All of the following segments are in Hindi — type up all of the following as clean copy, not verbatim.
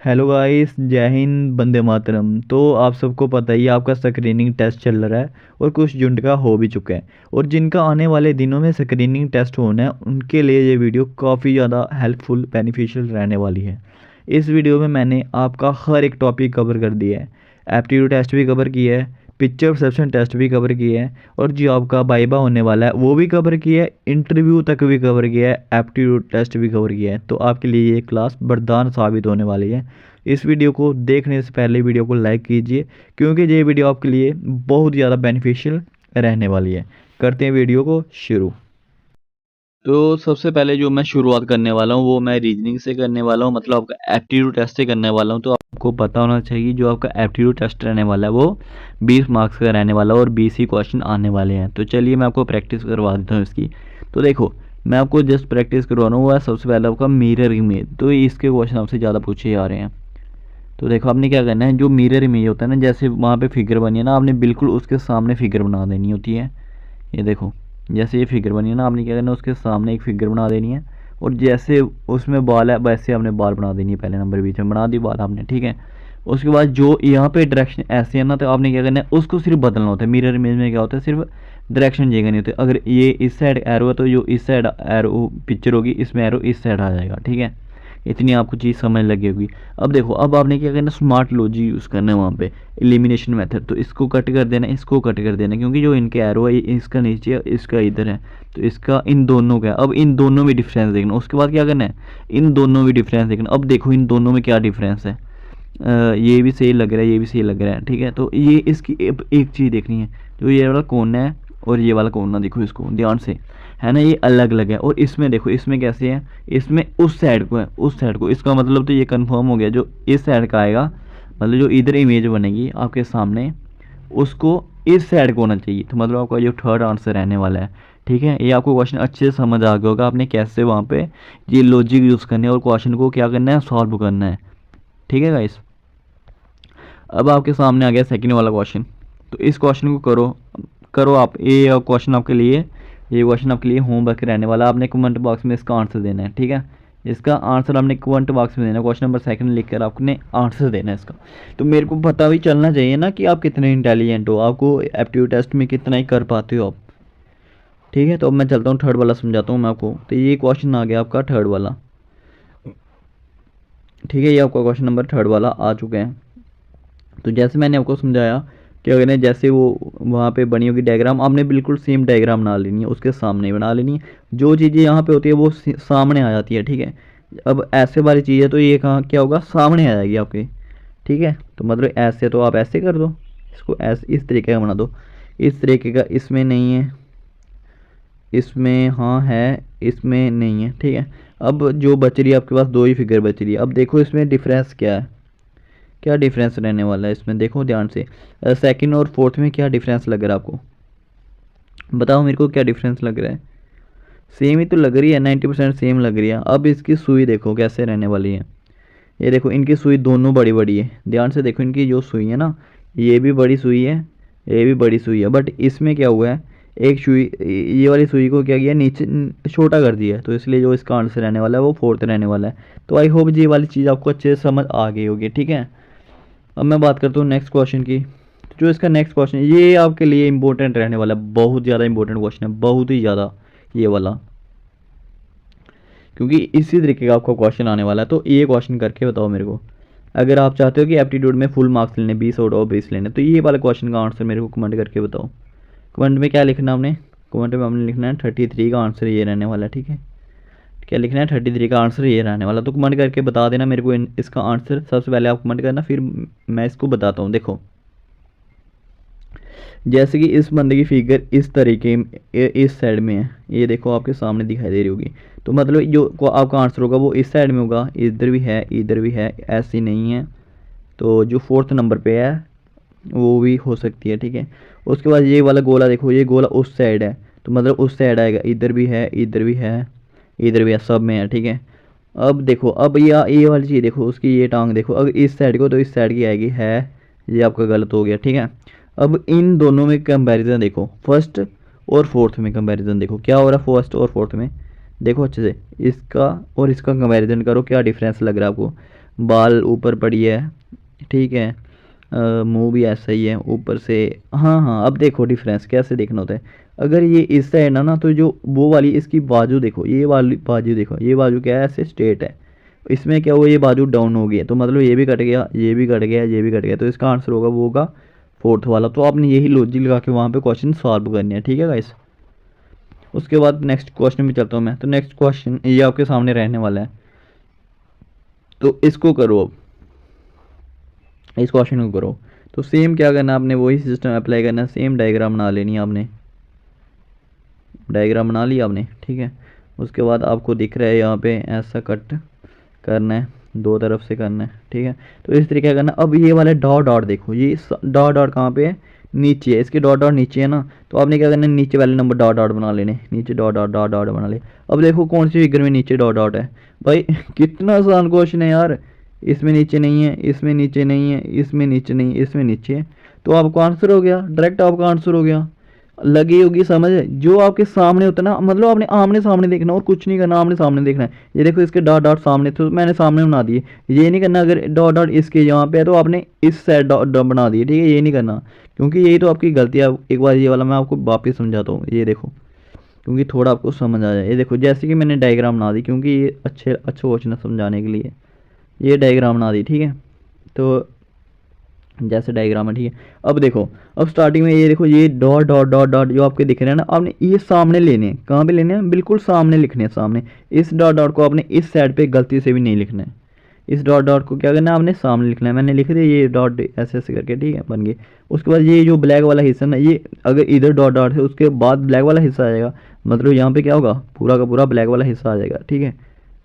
हेलो गाइस, जय हिंद, वंदे मातरम। तो आप सबको पता ही है, आपका स्क्रीनिंग टेस्ट चल रहा है और कुछ झुंड का हो भी चुका है। और जिनका आने वाले दिनों में स्क्रीनिंग टेस्ट होना है उनके लिए ये वीडियो काफ़ी ज़्यादा हेल्पफुल बेनिफिशियल रहने वाली है। इस वीडियो में मैंने आपका हर एक टॉपिक कवर कर दिया है। एप्टीट्यूड टेस्ट भी कवर किया है, पिक्चर परसेप्शन टेस्ट भी कवर किया है, और जो आपका वाइवा होने वाला है वो भी कवर किया है, इंटरव्यू तक भी कवर किया है, एप्टीट्यूड टेस्ट भी कवर किया है। तो आपके लिए ये क्लास वरदान साबित होने वाली है। इस वीडियो को देखने से पहले वीडियो को लाइक कीजिए, क्योंकि ये वीडियो आपके लिए बहुत ज़्यादा बेनिफिशियल रहने वाली है। करते हैं वीडियो को शुरू। तो सबसे पहले जो मैं शुरुआत करने वाला हूँ वो मैं रीजनिंग से करने वाला हूँ, मतलब आपका एप्टीट्यूड टेस्ट से करने वाला हूँ। तो आपको पता होना चाहिए जो आपका एप्टीट्यूड टेस्ट रहने वाला है वो 20 मार्क्स का रहने वाला है और 20 ही क्वेश्चन आने वाले हैं। तो चलिए मैं आपको प्रैक्टिस करवा देता हूँ इसकी। तो देखो, मैं आपको जस्ट प्रैक्टिस करवा रहा हूँ। वो है सबसे पहले आपका मिरर इमेज। तो इसके क्वेश्चन आपसे ज़्यादा पूछे जा रहे हैं। तो देखो, आपने क्या करना है, जो मिरर इमेज होता है ना, जैसे वहाँ पे फिगर बनी है ना, आपने बिल्कुल उसके सामने फिगर बना देनी होती है। ये देखो, जैसे ये फिगर बनी है ना, आपने क्या करना है, उसके सामने एक फिगर बना देनी है। और जैसे उसमें बाल है वैसे आपने बाल बना देनी है। पहले नंबर बीच में बना दी बाल आपने, ठीक है। उसके बाद जो यहाँ पे डायरेक्शन ऐसे है ना, तो आपने क्या करना है, उसको सिर्फ बदलना होता है। मिरर इमेज में क्या होता है, सिर्फ डायरेक्शन चेंज करनी होती है। अगर ये इस साइड एरो है तो जो इस साइड एरो पिक्चर होगी, इसमें एरो इस साइड आ जाएगा, ठीक है। इतनी आपको चीज़ समझ लगी होगी। अब देखो, अब आपने क्या करना है, स्मार्ट लॉजिक यूज़ करना है वहाँ पे, एलिमिनेशन मेथड। तो इसको कट कर देना, इसको कट कर देना, क्योंकि जो इनके एरो है इसका नीचे है, इसका इधर है। तो इसका इन दोनों का है। अब इन दोनों में डिफरेंस देखना। उसके बाद क्या करना है, इन दोनों में डिफरेंस देखना। अब देखो इन दोनों में क्या डिफरेंस है। ये भी सही लग रहा है, ये भी सही लग रहा है, ठीक है। तो ये इसकी एक चीज़ देखनी है, जो ये वाला कोना है और ये वाला कोना, देखो इसको ध्यान से, है ना, ये अलग अलग है। और इसमें देखो, इसमें कैसे है, इसमें उस साइड को है, उस साइड को। इसका मतलब तो ये कंफर्म हो गया, जो इस साइड का आएगा, मतलब जो इधर इमेज बनेगी आपके सामने, उसको इस साइड को होना चाहिए। तो मतलब आपका जो थर्ड आंसर रहने वाला है, ठीक है। ये आपको क्वेश्चन अच्छे से समझ आ गया होगा, आपने कैसे वहाँ पे ये लॉजिक यूज़ करने और क्वेश्चन को क्या करना है, सॉल्व करना है, ठीक है गाइस। अब आपके सामने आ गया सेकंड वाला क्वेश्चन। तो इस क्वेश्चन को करो, करो आप। ये क्वेश्चन आपके लिए, ये क्वेश्चन आपके लिए होमवर्क रहने वाला। आपने कमेंट बॉक्स में इसका आंसर देना है, ठीक है। इसका आंसर आपने कमेंट बॉक्स में देना है। क्वेश्चन नंबर सेकंड लिखकर आपने आंसर देना है इसका। तो मेरे को पता भी चलना चाहिए ना कि आप कितने इंटेलिजेंट हो, आपको एप्टीट्यूड टेस्ट में कितना ही कर पाते हो आप, ठीक है। तो अब मैं चलता हूँ थर्ड वाला समझाता हूँ मैं आपको। तो ये क्वेश्चन आ गया आपका थर्ड वाला, ठीक है। ये आपका क्वेश्चन नंबर थर्ड वाला आ चुका है। तो जैसे मैंने आपको समझाया कि अगर जैसे वो वहाँ पे बनी होगी डायग्राम, आपने बिल्कुल सेम डायग्राम बना लेनी है, उसके सामने बना लेनी है। जो चीज़ें यहाँ पे होती है वो सामने आ जाती है, ठीक है। अब ऐसे वाली चीज़ है तो ये कहाँ क्या होगा, सामने आ जाएगी आपके, ठीक है। तो मतलब ऐसे तो आप ऐसे कर दो, इसको ऐसे इस तरीके का बना दो, इस तरीके का। इसमें नहीं है, इसमें हाँ है, इसमें नहीं है, ठीक है। अब जो बच रही है आपके पास, दो ही फिगर बच रही है। अब देखो इसमें डिफरेंस क्या है, क्या डिफरेंस रहने वाला है इसमें, देखो ध्यान से। सेकंड और फोर्थ में क्या डिफरेंस लग रहा है आपको, बताओ मेरे को क्या डिफरेंस लग रहा है। सेम ही तो लग रही है, 90% सेम लग रही है। अब इसकी सुई देखो कैसे रहने वाली है। ये देखो, इनकी सुई दोनों बड़ी बड़ी है, ध्यान से देखो। इनकी जो सुई है ना, ये भी बड़ी सुई है, ये भी बड़ी सुई है। बट इसमें क्या हुआ है, एक सुई, ये वाली सुई को क्या किया, नीचे छोटा कर दिया है। तो इसलिए जो इसका आंसर रहने वाला है वो फोर्थ रहने वाला है। तो आई होप ये वाली चीज़ आपको अच्छे से समझ आ गई होगी, ठीक है। अब मैं बात करता हूँ नेक्स्ट क्वेश्चन की। तो जो इसका नेक्स्ट क्वेश्चन है ये आपके लिए इंपॉर्टेंट रहने वाला है, बहुत ज़्यादा इंपॉर्टेंट क्वेश्चन है, बहुत ही ज़्यादा ये वाला, क्योंकि इसी तरीके का आपका क्वेश्चन आने वाला है। तो ये क्वेश्चन करके बताओ मेरे को। अगर आप चाहते हो कि एप्टीट्यूड में फुल मार्क्स लेने, 20 आउट ऑफ 20 लेने, तो ये वाला क्वेश्चन का आंसर मेरे को कमेंट करके बताओ। कमेंट में क्या लिखना आपने, कमेंट में आपने लिखना है 33 का आंसर ये रहने वाला है, ठीक है। क्या लिखना है, 33 का आंसर ये रहने वाला। तो कमेंट करके बता देना मेरे को इसका आंसर। सबसे पहले आप कमेंट करना, फिर मैं इसको बताता हूँ। देखो, जैसे कि इस बंदे की फिगर इस तरीके इस साइड में है, ये देखो आपके सामने दिखाई दे रही होगी। तो मतलब जो आपका आंसर होगा वो इस साइड में होगा, इधर भी है, इधर भी है, ऐसी नहीं है। तो जो फोर्थ नंबर पे है वो भी हो सकती है, ठीक है। उसके बाद ये वाला गोला देखो, ये गोला उस साइड है, तो मतलब उस साइड आएगा, इधर भी है, इधर भी है, इधर भी है, सब में है, ठीक है। अब देखो, अब ये वाली चीज़ देखो, उसकी ये टांग देखो, अगर इस साइड को तो इस साइड की आएगी, है। ये आपका गलत हो गया, ठीक है। अब इन दोनों में कंपैरिजन देखो, फर्स्ट और फोर्थ में कंपैरिजन देखो क्या हो रहा है फर्स्ट और फोर्थ में। देखो अच्छे से, इसका और इसका कंपैरिजन करो, क्या डिफरेंस लग रहा है आपको। बाल ऊपर पड़ी है, ठीक है, मुंह भी ऐसा ही है ऊपर से। हाँ हाँ, अब देखो डिफरेंस कैसे देखना होता है। अगर ये इस साइड ना तो जो वो वाली इसकी बाजू देखो, ये वाली बाजू देखो, ये बाजू क्या है, ऐसे स्ट्रेट है। इसमें क्या हुआ, ये बाजू डाउन हो गई है, तो मतलब ये भी कट गया, ये भी कट गया, ये भी कट गया, तो इसका आंसर होगा वो होगा फोर्थ वाला। तो आपने यही लॉजिक लगा के वहाँ पे क्वेश्चन सॉल्व करने हैं, ठीक है गाइस। उसके बाद नेक्स्ट क्वेश्चन भी चलता हूँ मैं। तो नेक्स्ट क्वेश्चन ये आपके सामने रहने वाला है, तो इसको करो। अब इस क्वेश्चन को करो तो सेम क्या करना है आपने, वही सिस्टम अप्लाई करना है, सेम डायग्राम बना लेनी है आपने। डायग्राम बना लिया आपने, ठीक है। उसके बाद आपको दिख रहा है यहाँ पे ऐसा कट करना है, दो तरफ से करना है, ठीक है। तो इस तरीके का करना। अब ये वाले डॉट डॉट देखो, ये डॉट डॉट कहाँ पे है, नीचे है, इसके डॉट डॉट नीचे है ना। तो आपने क्या करना है, नीचे वाले नंबर डॉट डॉट बना लेने, नीचे डॉट डॉट डॉट डॉट बना ले। अब देखो कौन सी फिगर में नीचे डॉट डॉट है भाई कितना आसान क्वेश्चन है यार। इसमें नीचे नहीं है, इसमें नीचे नहीं है, इसमें नीचे नहीं, इसमें नीचे है, तो आपका आंसर हो गया, डायरेक्ट आपका आंसर हो गया। लगी होगी समझ, जो आपके सामने होता है ना, मतलब आपने आमने सामने देखना और कुछ नहीं करना, आमने सामने देखना है। ये देखो इसके डॉट डॉट सामने, तो मैंने सामने बना दिए। ये नहीं करना अगर डॉट डॉट इसके यहाँ पे है तो आपने इस साइड डॉट डॉट बना दिए, ठीक है, ये नहीं करना, क्योंकि यही तो आपकी गलती है। एक बार ये वाला मैं आपको वापस समझाता हूँ, ये देखो, क्योंकि थोड़ा आपको समझ आ जाए। ये देखो जैसे कि मैंने डायग्राम बना दी, क्योंकि ये अच्छे क्वेश्चन समझाने के लिए ये डायग्राम बना दी, ठीक है। तो जैसे डायग्राम है, ठीक है। अब देखो, अब स्टार्टिंग में ये देखो, ये डॉट डॉट डॉट डॉट जो आपके दिख रहे हैं ना, आपने ये सामने लेने हैं। कहाँ पे लेने हैं, बिल्कुल सामने लिखने हैं, सामने। इस डॉट डॉट को आपने इस साइड पे गलती से भी नहीं लिखना है। इस डॉट डॉट को क्या करना है, आपने सामने लिखना है। मैंने लिख दिया ये डॉट ऐसे ऐसे करके, ठीक है, बन गए। उसके बाद ये जो ब्लैक वाला हिस्सा ना, ये अगर इधर डॉट डॉट है उसके बाद ब्लैक वाला हिस्सा आ जाएगा, मतलब यहाँ पे क्या होगा, पूरा का पूरा ब्लैक वाला हिस्सा आ जाएगा, ठीक है।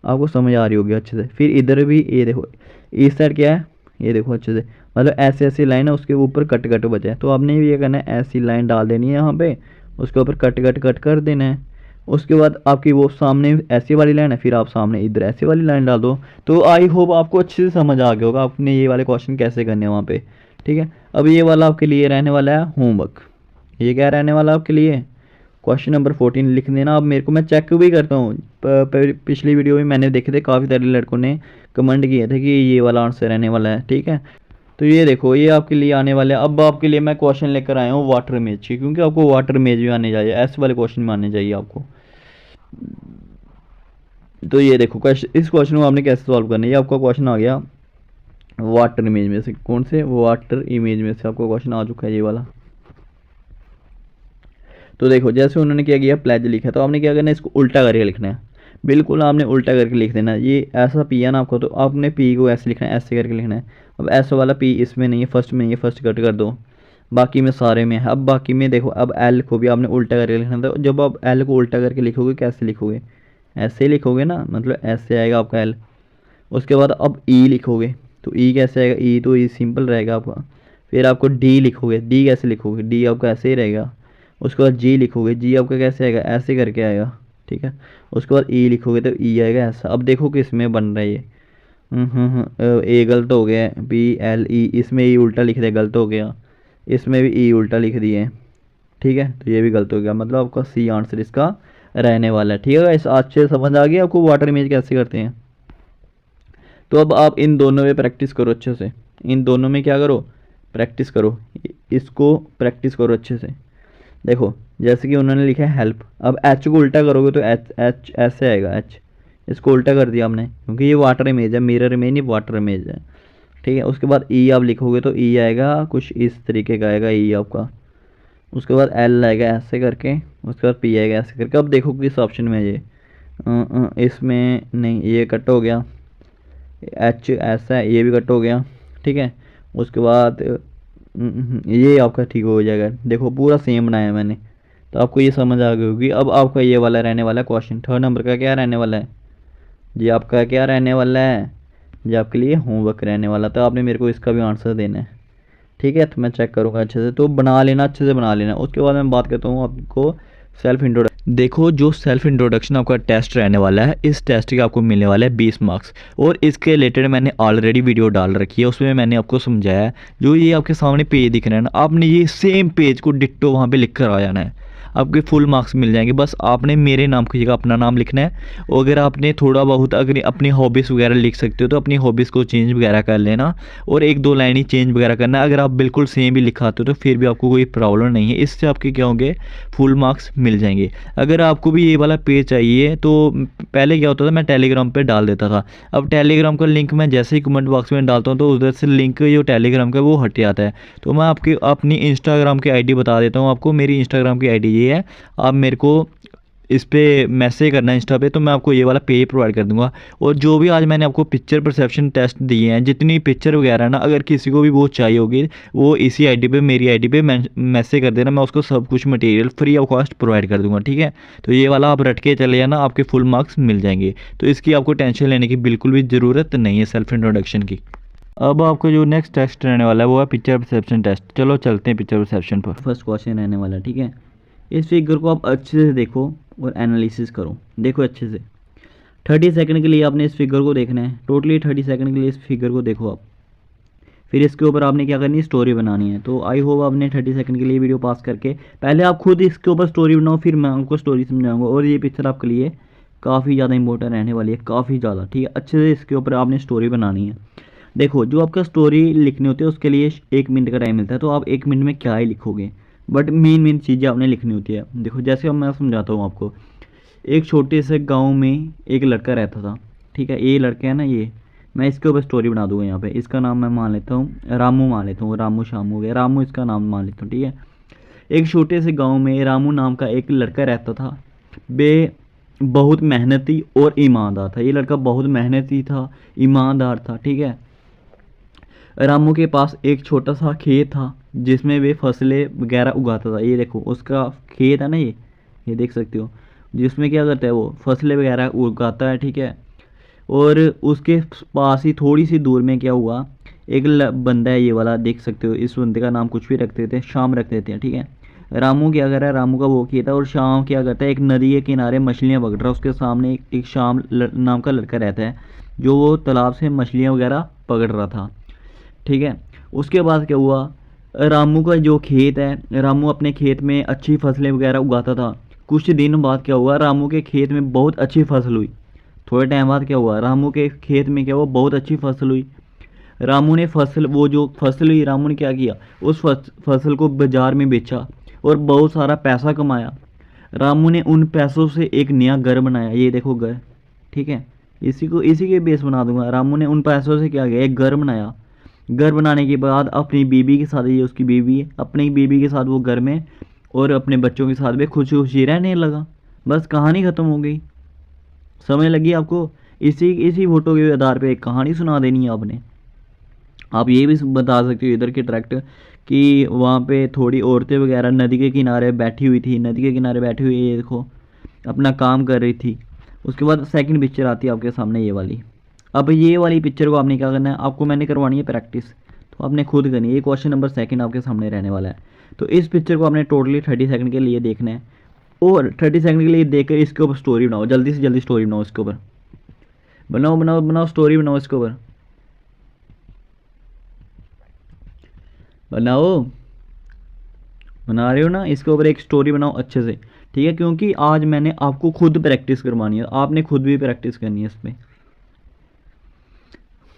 आपको समझ आ रही होगी अच्छे से। फिर इधर भी ये देखो, इस साइड क्या है, ये देखो अच्छे से, मतलब ऐसे ऐसी लाइन है, उसके ऊपर कट कट बचा है, तो आपने भी ये करना है, ऐसी लाइन डाल देनी है यहाँ पे, उसके ऊपर कट कट कट कर देना है। उसके बाद आपकी वो सामने ऐसी वाली लाइन है, फिर आप सामने इधर ऐसी वाली लाइन डाल दो। तो आई होप आपको अच्छे से समझ आ गया होगा आपने ये वाले क्वेश्चन कैसे करने हैं वहाँ पे, ठीक है। अब ये वाला आपके लिए रहने वाला है होमवर्क। ये क्या रहने वाला है आपके लिए, क्वेश्चन नंबर 14 लिख देना। अब मेरे को, मैं चेक भी करता हूँ, पिछली वीडियो में मैंने देखे थे, काफ़ी सारे लड़कों ने कमेंट किए थे कि ये वाला आंसर रहने वाला है, ठीक है। तो ये देखो, ये आपके लिए आने वाले हैं। अब आपके लिए मैं क्वेश्चन लेकर आया हूँ वाटर इमेज की, क्योंकि आपको वाटर इमेज भी आने चाहिए, ऐसे वाले क्वेश्चन में आने चाहिए आपको। तो ये देखो क्वेश्चन, इस क्वेश्चन को आपने कैसे सॉल्व करना है। ये आपका क्वेश्चन आ गया वाटर इमेज में से, कौन से, वाटर इमेज में से आपको क्वेश्चन आ चुका है ये वाला। तो देखो जैसे उन्होंने क्या किया, प्लेज लिखा, तो आपने क्या करना है, इसको उल्टा करके लिखना है। बिल्कुल आपने उल्टा करके लिख देना है। ये ऐसा पी है ना आपको, तो आपने पी को ऐसे लिखना है, ऐसे करके लिखना है। अब ऐसा वाला पी इसमें नहीं है, फर्स्ट में नहीं है, फर्स्ट कट कर दो, बाकी में सारे में है। अब बाकी में देखो, अब एल को भी आपने उल्टा करके लिखना था। जब आप एल को उल्टा करके लिखोगे, कैसे लिखोगे, ऐसे ही लिखोगे ना, मतलब ऐसे आएगा आपका एल। उसके बाद अब ई लिखोगे, तो ई कैसे आएगा, ई तो ई सिंपल रहेगा आपका। फिर आपको डी लिखोगे, डी कैसे लिखोगे, डी आपका ऐसे ही रहेगा। उसके बाद जी लिखोगे, जी आपका कैसे आएगा, ऐसे करके आएगा, ठीक है। उसके बाद ई लिखोगे तो ई आएगा ऐसा। अब देखो किस में बन रहा है ये, ए गलत हो गया है, बी एल ई, इसमें ई उल्टा लिख दिया, गलत हो गया। इसमें भी ई उल्टा लिख दिए, ठीक है, तो ये भी गलत हो गया, मतलब आपका सी आंसर इसका रहने वाला है, ठीक है। इस अच्छे समझ आ गया आपको वाटर इमेज कैसे करते हैं। तो अब आप इन दोनों में प्रैक्टिस करो अच्छे से, इन दोनों में क्या करो, प्रैक्टिस करो, इसको प्रैक्टिस करो अच्छे से। देखो जैसे कि उन्होंने लिखा है हेल्प, अब एच को उल्टा करोगे तो एच एच ऐसे आएगा, एच, इसको उल्टा कर दिया हमने, क्योंकि ये वाटर इमेज है, मिरर इमेज नहीं, वाटर इमेज है, ठीक है। उसके बाद ई आप लिखोगे तो ई आएगा कुछ इस तरीके का आएगा ई आपका। उसके बाद एल आएगा ऐसे करके, उसके बाद पी आएगा ऐसे करके। अब देखो किस ऑप्शन में है ये, इसमें नहीं, ये कट हो गया, एच ऐसा है, ये भी कट हो गया, ठीक है। उसके बाद ये आपका ठीक हो जाएगा। देखो पूरा सेम बनाया मैंने, तो आपको ये समझ आ गई होगी। अब आपका ये वाला रहने वाला है क्वेश्चन, थर्ड नंबर का क्या रहने वाला है जी, आपका क्या रहने वाला है जी, आपके लिए होमवर्क रहने वाला। तो आपने मेरे को इसका भी आंसर देना है, ठीक है। तो मैं चेक करूँगा अच्छे से, तो बना लेना, अच्छे से बना लेना। उसके बाद मैं बात करता हूँ आपको सेल्फ इंट्रोडक्शन। देखो जो सेल्फ इंट्रोडक्शन आपका टेस्ट रहने वाला है, इस टेस्ट के आपको मिलने वाला है 20 मार्क्स, और इसके रिलेटेड मैंने ऑलरेडी वीडियो डाल रखी है, उसमें मैंने आपको समझाया है। जो ये आपके सामने पेज दिख रहा है ना, आपने ये सेम पेज को डिट्टो वहाँ पे लिख कर आ जाना है। आपके फुल मार्क्स मिल जाएंगे। बस आपने मेरे नाम की जगह अपना नाम लिखना है, और अगर आपने थोड़ा बहुत अगर अपनी हॉबीज़ वगैरह लिख सकते हो तो अपनी हॉबीज़ को चेंज वगैरह कर लेना, और एक दो लाइन ही चेंज वगैरह करना। अगर आप बिल्कुल सेम भी लिखाते हो तो फिर भी आपको कोई प्रॉब्लम नहीं है, इससे आपके क्या होंगे, फुल मार्क्स मिल जाएंगे। अगर आपको भी ये वाला पेज चाहिए तो पहले क्या होता था, मैं टेलीग्राम पे डाल देता था। अब टेलीग्राम का लिंक मैं जैसे ही कमेंट बॉक्स में डालता हूँ तो उधर से लिंक जो टेलीग्राम का वो हट जाता है। तो मैं आपकी अपनी इंस्टाग्राम की आईडी बता देता हूँ आपको। मेरी इंस्टाग्राम की आईडी ये है, आप मेरे को इस पे मैसेज करना है इंस्टा पे, तो मैं आपको ये वाला पेज प्रोवाइड कर दूंगा। और जो भी आज मैंने आपको पिक्चर परसेप्शन टेस्ट दिए हैं, जितनी पिक्चर वगैरह है ना, अगर किसी को भी वो चाहिए होगी वो इसी आईडी पे, मेरी आईडी पे मैसेज कर देना, मैं उसको सब कुछ material free of cost provide कर दूंगा, ठीक है। तो ये वाला आप रट के चले जाना, आपके फुल मार्क्स मिल जाएंगे। तो इसकी आपको टेंशन लेने की बिल्कुल भी ज़रूरत नहीं है सेल्फ इंट्रोडक्शन की। अब आपको जो नेक्स्ट टेस्ट रहने वाला है वो है पिक्चर परसेप्शन टेस्ट। चलो चलते हैं पिक्चर परसेप्शन पर। फर्स्ट क्वेश्चन रहने वाला है, ठीक है। इस फिगर को आप अच्छे से देखो और एनालिसिस करो, देखो अच्छे से। 30 सेकंड के लिए आपने इस फिगर को देखना है, टोटली 30 सेकंड के लिए इस फिगर को देखो आप। फिर इसके ऊपर आपने क्या करनी है, स्टोरी बनानी है। तो आई होप आपने 30 सेकंड के लिए वीडियो पास करके पहले आप खुद इसके ऊपर स्टोरी बनाओ, फिर मैं आपको स्टोरी समझाऊंगा। और ये पिक्चर आपके लिए काफ़ी ज़्यादा इंपॉर्टेंट रहने वाली है, काफ़ी ज़्यादा, ठीक है। अच्छे से इसके ऊपर आपने स्टोरी बनानी है। देखो, जो आपका स्टोरी लिखनी होती है उसके लिए 1 मिनट का टाइम मिलता है, तो आप 1 मिनट में क्या ही लिखोगे, बट मेन चीज़ें आपने लिखनी होती है। देखो, जैसे अब मैं समझाता हूँ आपको। एक छोटे से गांव में एक लड़का रहता था, ठीक है। ये लड़का है ना, ये मैं इसके ऊपर स्टोरी बना दूंगा यहाँ पे। इसका नाम मैं मान लेता हूँ रामू, मान लेता हूँ, रामू शामू हो गया, रामू इसका नाम मान लेता हूँ, ठीक है। एक छोटे से गांव में रामू नाम का एक लड़का रहता था। बे बहुत मेहनती और ईमानदार था। ये लड़का बहुत मेहनती था, ईमानदार था, ठीक है। रामू के पास एक छोटा सा खेत था जिसमें वे फसलें वगैरह उगाता था। ये देखो उसका खेत है ना, ये देख सकते हो, जिसमें क्या करता है वो फसलें वगैरह उगाता है, ठीक है। और उसके पास ही थोड़ी सी दूर में क्या हुआ, एक बंदा है, ये वाला देख सकते हो। इस बंदे का नाम कुछ भी रख देते हैं, शाम रख देते हैं, ठीक है। रामू क्या कर रहा है, रामू का वो खेत है, और शाम क्या करता है, एक नदी के किनारे मछलियाँ पकड़ रहा है। उसके सामने एक शाम नाम का लड़का रहता है, जो वो तालाब से मछलियाँ वगैरह पकड़ रहा था, ठीक है। उसके बाद क्या हुआ, रामू का जो खेत है, रामू अपने खेत में अच्छी फसलें वगैरह उगाता था। कुछ दिन बाद क्या हुआ, रामू के खेत में बहुत अच्छी फसल हुई। थोड़े टाइम बाद क्या हुआ, रामू के खेत में क्या हुआ, बहुत अच्छी फसल हुई। रामू ने फसल, वो जो फसल हुई, रामू ने क्या किया, उस फसल को बाजार में बेचा और बहुत सारा पैसा कमाया। रामू ने उन पैसों से एक नया घर बनाया। ये देखो घर, ठीक है। इसी के बेस बना दूंगा। रामू ने उन पैसों से क्या किया, एक घर बनाया। घर बनाने के बाद अपनी बीबी के साथ, ये उसकी बीबी है, अपनी बीबी के साथ वो घर में और अपने बच्चों के साथ भी खुशी खुशी रहने लगा। बस कहानी ख़त्म हो गई। समझ लगी आपको। इसी फोटो के आधार पे एक कहानी सुना देनी है आपने। आप ये भी बता सकते हो इधर के ट्रैक्ट कि वहाँ पे थोड़ी औरतें वगैरह नदी के किनारे बैठी हुई थी, नदी के किनारे बैठी हुई, ये देखो अपना काम कर रही थी। उसके बाद सेकंड पिक्चर आती है आपके सामने, ये वाली। अब ये वाली पिक्चर को आपने क्या करना है, आपको मैंने करवानी है प्रैक्टिस, तो आपने खुद करनी है। ये क्वेश्चन नंबर 2 आपके सामने रहने वाला है। तो इस पिक्चर को आपने टोटली 30 सेकंड के लिए देखना है, और 30 सेकंड के लिए देखकर इसके ऊपर स्टोरी बनाओ। जल्दी से जल्दी स्टोरी बनाओ इसके ऊपर, बनाओ बनाओ बनाओ, स्टोरी बनाओ इसके ऊपर, बनाओ। बना रहे हो ना, इसके ऊपर एक स्टोरी बनाओ अच्छे से, ठीक है। क्योंकि आज मैंने आपको खुद प्रैक्टिस करवानी है, आपने खुद भी प्रैक्टिस करनी है इस पर।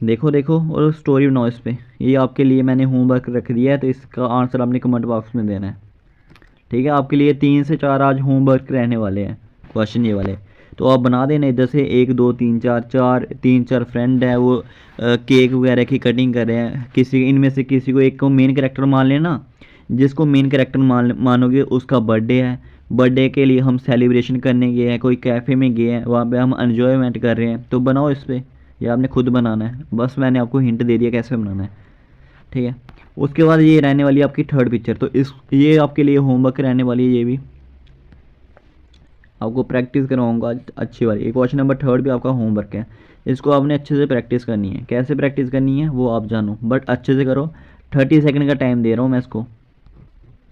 देखो देखो और स्टोरी बनाओ इस पर। ये आपके लिए मैंने होमवर्क रख दिया है, तो इसका आंसर आपने कमेंट बॉक्स में देना है, ठीक है। आपके लिए 3 से 4 आज होमवर्क रहने वाले हैं, क्वेश्चन ये वाले। तो आप बना देना इधर से 1 2 3 4 3 4 फ्रेंड है, वो केक वगैरह की कटिंग कर रहे हैं। किसी इनमें से किसी को एक को मेन कैरेक्टर मान लेना। जिसको मेन कैरेक्टर मानोगे उसका बर्थडे है, बर्थडे के लिए हम सेलिब्रेशन करने गए हैं, कोई कैफ़े में गए हैं, वहाँ पे हम एन्जॉयमेंट कर रहे हैं। तो बनाओ इस पर, ये आपने खुद बनाना है। बस मैंने आपको हिंट दे दिया कैसे बनाना है, ठीक है। उसके बाद ये रहने वाली है आपकी थर्ड पिक्चर। तो ये आपके लिए होमवर्क रहने वाली है, ये भी आपको प्रैक्टिस करवाऊंगा अच्छी वाली। ये क्वेश्चन नंबर 3 भी आपका होमवर्क है। इसको आपने अच्छे से प्रैक्टिस करनी है। कैसे प्रैक्टिस करनी है वो आप जानो, बट अच्छे से करो। 30 सेकंड का टाइम दे रहा हूँ मैं इसको,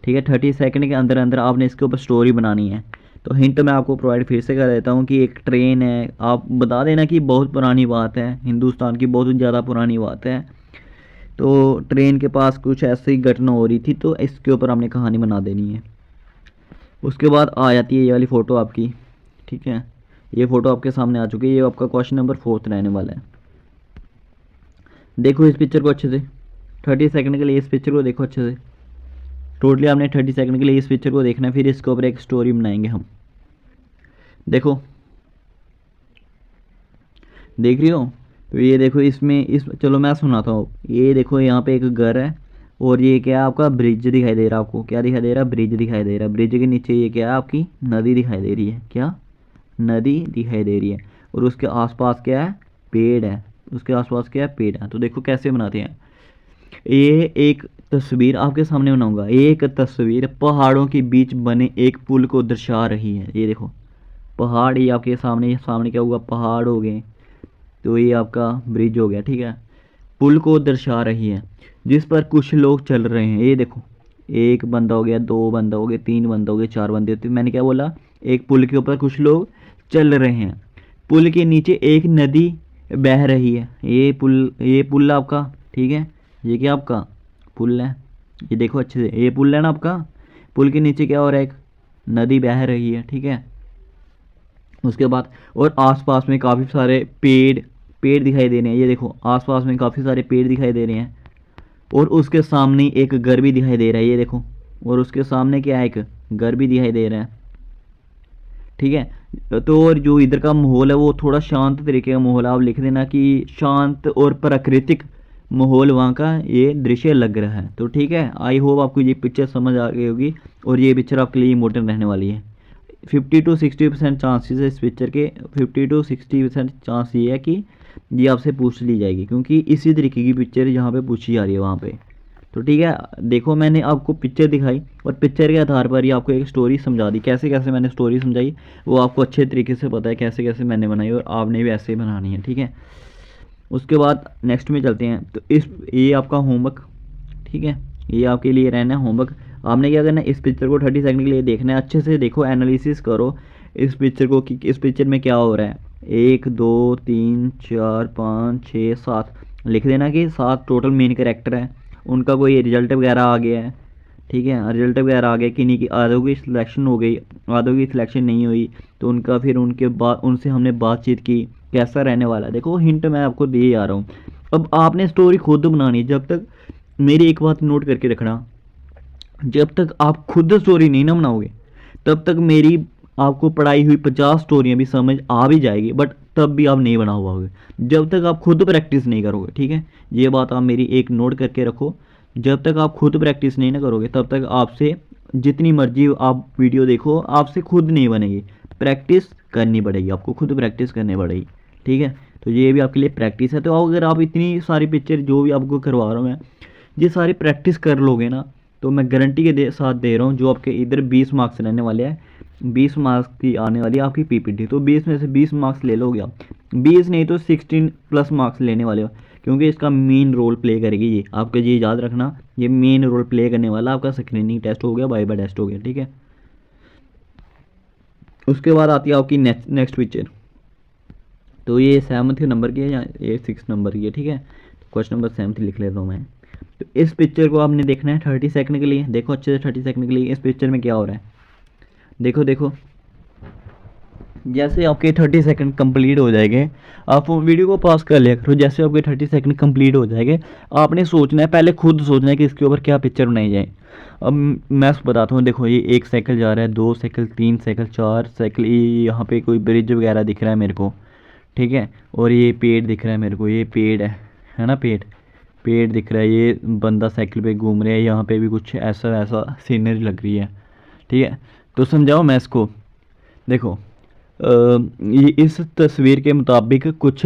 ठीक है। 30 सेकंड के अंदर अंदर आपने इसके ऊपर स्टोरी बनानी है। तो हिंट मैं आपको प्रोवाइड फिर से कर देता हूँ कि एक ट्रेन है। आप बता देना कि बहुत पुरानी बात है, हिंदुस्तान की बहुत ज़्यादा पुरानी बात है। तो ट्रेन के पास कुछ ऐसी घटना हो रही थी, तो इसके ऊपर आपने कहानी बना देनी है। उसके बाद आ जाती है ये वाली फ़ोटो आपकी, ठीक है। ये फ़ोटो आपके सामने आ चुकी है, ये आपका क्वेश्चन नंबर 4 रहने वाला है। देखो इस पिक्चर को अच्छे से, 30 सेकंड के लिए इस पिक्चर को देखो अच्छे से। टोटली आपने 30 सेकंड के लिए इस पिक्चर को देखना है, फिर इसके ऊपर एक स्टोरी बनाएंगे हम। देखो, देख रही हो? तो ये देखो इसमें इस चलो मैं सुनाता हूँ। ये देखो यहाँ पे एक घर है और ये क्या है आपका ब्रिज दिखाई दे रहा है। आपको क्या दिखाई दे रहा है? ब्रिज दिखाई दे रहा है। ब्रिज के नीचे ये क्या है आपकी नदी दिखाई दे रही है। क्या? नदी दिखाई दे रही है। और उसके आसपास क्या है? पेड़ है। उसके आसपास क्या है? पेड़ है। तो देखो कैसे बनाते हैं। ये एक तस्वीर आपके सामने बनाऊंगा। एक तस्वीर पहाड़ों के बीच बने एक पुल को दर्शा रही है। ये देखो पहाड़, ये आपके सामने, सामने क्या हुआ? पहाड़ हो गए। तो ये आपका ब्रिज हो गया, ठीक है। पुल को दर्शा रही है जिस पर कुछ लोग चल रहे हैं। ये देखो, एक बंदा हो गया, दो बंदा हो गए, तीन बंदा हो गए, चार बंदे होते। मैंने क्या बोला? एक पुल के ऊपर कुछ लोग चल रहे हैं। पुल के नीचे एक नदी बह रही है। ये पुल आपका, ठीक है। ये क्या आपका पुल है? ये देखो अच्छे से, ये पुल है ना आपका। पुल के नीचे क्या हो रहा है? एक नदी बह रही है, ठीक है। उसके बाद और आसपास में काफ़ी सारे पेड़ पेड़ दिखाई दे रहे हैं। ये देखो आसपास में काफ़ी सारे पेड़ दिखाई दे रहे हैं और उसके सामने एक घर भी दिखाई दे रहा है। ये देखो, और उसके सामने क्या है? एक घर भी दिखाई दे रहा है, ठीक है। तो और जो इधर का माहौल है वो थोड़ा शांत तरीके का माहौल है। आप लिख देना कि शांत और प्राकृतिक माहौल वहाँ का ये दृश्य लग रहा है। तो ठीक है, आई होप आपको ये पिक्चर समझ आ गई होगी और ये पिक्चर आपके लिए इम्पोर्टेंट रहने वाली है। 50 to 60% चांसेस है इस पिक्चर के। 50 to 60% चांस ये है कि ये आपसे पूछ ली जाएगी, क्योंकि इसी तरीके की पिक्चर यहाँ पे पूछी जा रही है वहाँ पे। तो ठीक है, देखो मैंने आपको पिक्चर दिखाई और पिक्चर के आधार पर ही आपको एक स्टोरी समझा दी। कैसे कैसे मैंने स्टोरी समझाई वो आपको अच्छे तरीके से पता है, कैसे कैसे मैंने बनाई और आपने भी ऐसे ही बनानी है, ठीक है। उसके बाद नेक्स्ट में चलते हैं। तो ये आपका होमवर्क, ठीक है। ये आपके लिए रहना है होमवर्क। आपने क्या करना है? इस पिक्चर को 30 सेकंड के लिए देखना है। अच्छे से देखो, एनालिसिस करो इस पिक्चर को कि इस पिक्चर में क्या हो रहा है। 1 2 3 4 5 6 7 लिख देना कि 7 टोटल मेन कैरेक्टर है। उनका कोई रिजल्ट वगैरह आ गया है, ठीक है। रिजल्ट वगैरह आ गया कि नहीं, कि आधों की सिलेक्शन हो गई, आधों की सिलेक्शन नहीं हुई। तो उनका फिर उनके बाद उनसे हमने बातचीत की कैसा रहने वाला है। देखो हिंट मैं आपको दिए आ रहा हूँ। अब आपने स्टोरी खुद बनानी है। जब तक मेरी एक बात नोट करके रखना, जब तक आप खुद स्टोरी नहीं ना बनाओगे तब तक मेरी आपको पढ़ाई हुई 50 स्टोरियाँ भी समझ आ भी जाएगी, बट तब भी आप नहीं बना पाओगे जब तक आप खुद प्रैक्टिस नहीं करोगे, ठीक है। ये बात आप मेरी एक नोट करके रखो। जब तक आप खुद प्रैक्टिस नहीं ना करोगे तब तक आपसे जितनी मर्जी आप वीडियो देखो आपसे खुद नहीं बनेगी। प्रैक्टिस करनी पड़ेगी, आपको खुद प्रैक्टिस करनी पड़ेगी, ठीक है। तो ये भी आपके लिए प्रैक्टिस है। तो अगर आप इतनी सारी पिक्चर जो भी आपको करवा रहा हूँ मैं, ये सारी प्रैक्टिस कर लोगे ना, तो मैं गारंटी के साथ दे रहा हूँ जो आपके इधर 20 मार्क्स रहने वाले हैं, 20 मार्क्स की आने वाली है आपकी पीपीटी। तो 20 में से 20 मार्क्स ले लोगे आप, 20 नहीं तो 16 प्लस मार्क्स लेने वाले हो, क्योंकि इसका मेन रोल प्ले करेगी ये। आपका ये याद रखना, ये मेन रोल प्ले करने वाला आपका स्क्रीनिंग टेस्ट हो गया, वाइवा टेस्ट हो गया, ठीक है। उसके बाद आती है आपकी नेक्स्ट पिक्चर। तो ये 7th नंबर की है या ये 6 नंबर की है, ठीक है। क्वेश्चन नंबर 7 लिख लेता हूँ मैं। तो इस पिक्चर को आपने देखना है 30 सेकंड के लिए। देखो अच्छे से 30 सेकंड के लिए इस पिक्चर में क्या हो रहा है। देखो देखो, जैसे आपके 30 सेकंड कंप्लीट हो जाएंगे, आप वीडियो को पॉज कर लिया करो। जैसे आपके 30 सेकंड कंप्लीट हो जाएंगे, आपने सोचना है, पहले खुद सोचना है कि इसके ऊपर क्या पिक्चर बनाई जाए। अब मैं बताता हूँ। देखो ये 1 साइकिल जा रहा है, 2 साइकिल, 3 साइकिल, 4 साइकिल, ये यहाँ पे कोई ब्रिज वगैरह दिख रहा है मेरे को, ठीक है। और ये पेड़ दिख रहा है मेरे को, ये पेड़ है ना, पेड़ पेड़ दिख रहा है। ये बंदा साइकिल पे घूम रहा है, यहाँ पे भी कुछ ऐसा वैसा सीनरी लग रही है, ठीक है। तो समझाओ मैं इसको। देखो ये इस तस्वीर के मुताबिक कुछ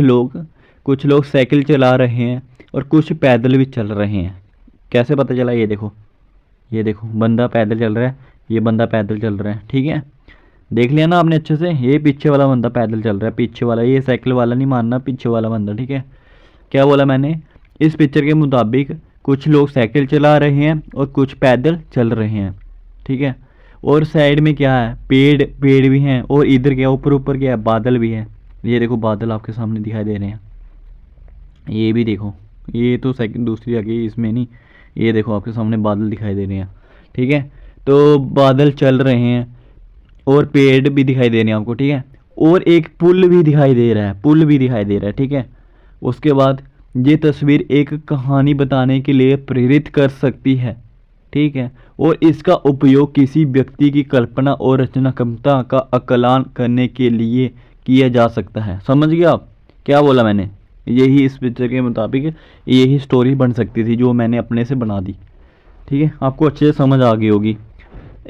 लोग साइकिल चला रहे हैं और कुछ पैदल भी चल रहे हैं। कैसे पता चला? ये देखो बंदा पैदल चल रहा है, ये बंदा पैदल चल रहा है, ठीक है। देख लिया ना आपने अच्छे से? ये पीछे वाला बंदा पैदल चल रहा है, पीछे वाला, ये साइकिल वाला नहीं मानना, पीछे वाला बंदा, ठीक है। क्या बोला मैंने? इस पिक्चर के मुताबिक कुछ लोग साइकिल चला रहे हैं और कुछ पैदल चल रहे हैं, ठीक है। और साइड में क्या है? पेड़ पेड़ भी हैं और इधर क्या ऊपर ऊपर क्या है? बादल भी है। ये देखो बादल आपके सामने दिखाई दे रहे हैं। ये भी देखो, ये तो सेकंड दूसरी आ गई, इसमें नहीं। ये देखो आपके सामने बादल दिखाई दे रहे हैं, ठीक है। तो बादल चल रहे हैं, और पेड़ भी दिखाई दे रहे हैं आपको, ठीक है। और एक पुल भी दिखाई दे रहा है, पुल भी दिखाई दे रहा है, ठीक है। उसके बाद ये तस्वीर एक कहानी बताने के लिए प्रेरित कर सकती है, ठीक है। और इसका उपयोग किसी व्यक्ति की कल्पना और रचनात्मकता का आकलन करने के लिए किया जा सकता है। समझ गए आप क्या बोला मैंने? यही इस पिक्चर के मुताबिक यही स्टोरी बन सकती थी जो मैंने अपने से बना दी, ठीक है। आपको अच्छे से समझ आ गई होगी।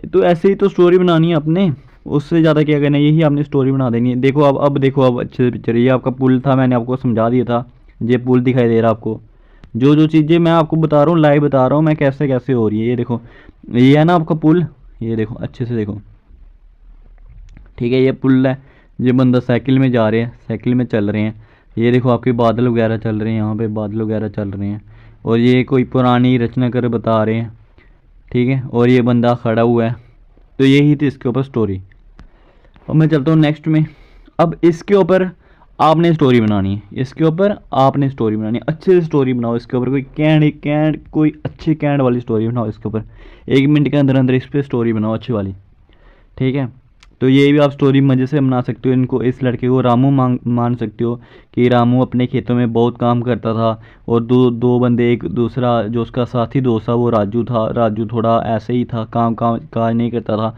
तो ऐसे ही तो स्टोरी बनानी है आपने, उससे ज़्यादा क्या करना है, यही आपने स्टोरी बना देनी है। देखो अब देखो, अब अच्छे से पिक्चर, ये आपका पुल था, मैंने आपको समझा दिया था। ये पुल दिखाई दे रहा है आपको। जो जो चीज़ें मैं आपको बता रहा हूँ, लाइव बता रहा हूँ मैं, कैसे कैसे हो रही है। ये देखो, ये है ना आपका पुल, ये देखो अच्छे से देखो, ठीक है। ये पुल है, ये बंदा साइकिल में जा रहे हैं, साइकिल में चल रहे हैं। ये देखो आपके बादल वगैरह चल रहे हैं, यहाँ पे बादल वगैरह चल रहे हैं। और ये कोई पुरानी रचना कर बता रहे हैं, ठीक है। और ये बंदा खड़ा हुआ है। तो यही थी इसके ऊपर स्टोरी। अब मैं चलता हूँ नेक्स्ट में। अब इसके ऊपर आपने स्टोरी बनानी है, इसके ऊपर आपने स्टोरी बनानी है। अच्छे से स्टोरी बनाओ इसके ऊपर, कोई कैंड कैंड कोई अच्छी कैंड वाली स्टोरी बनाओ इसके ऊपर। 1 मिनट के अंदर अंदर इस पर स्टोरी बनाओ अच्छी वाली, ठीक है। तो ये भी आप स्टोरी मज़े से बना सकते हो। इनको, इस लड़के को रामू मान सकते हो कि रामू अपने खेतों में बहुत काम करता था। और दो दो बंदे, एक दूसरा जो उसका साथी दोस्त था वो राजू था। राजू थोड़ा ऐसे ही था, काम काम काज नहीं करता था,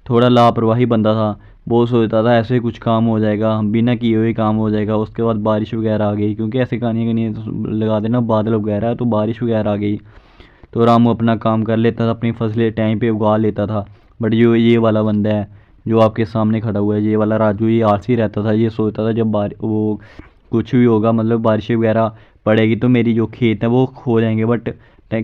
थोड़ा लापरवाही बंदा था। वो सोचता था ऐसे कुछ काम हो जाएगा, बिना किए हुए काम हो जाएगा। उसके बाद बारिश वगैरह आ गई, क्योंकि ऐसे कहानी का नहीं लगा देना बादल वगैरह, तो बारिश वगैरह आ गई। तो रामू अपना काम कर लेता था, अपनी फसलें टाइम पे उगा लेता था। बट जो ये वाला बंदा है जो आपके सामने खड़ा हुआ है, ये वाला राजू, ये आलसी रहता था। ये सोचता था जब वो कुछ भी होगा, मतलब बारिश वगैरह पड़ेगी तो मेरी जो खेत है वो खो जाएंगे। बट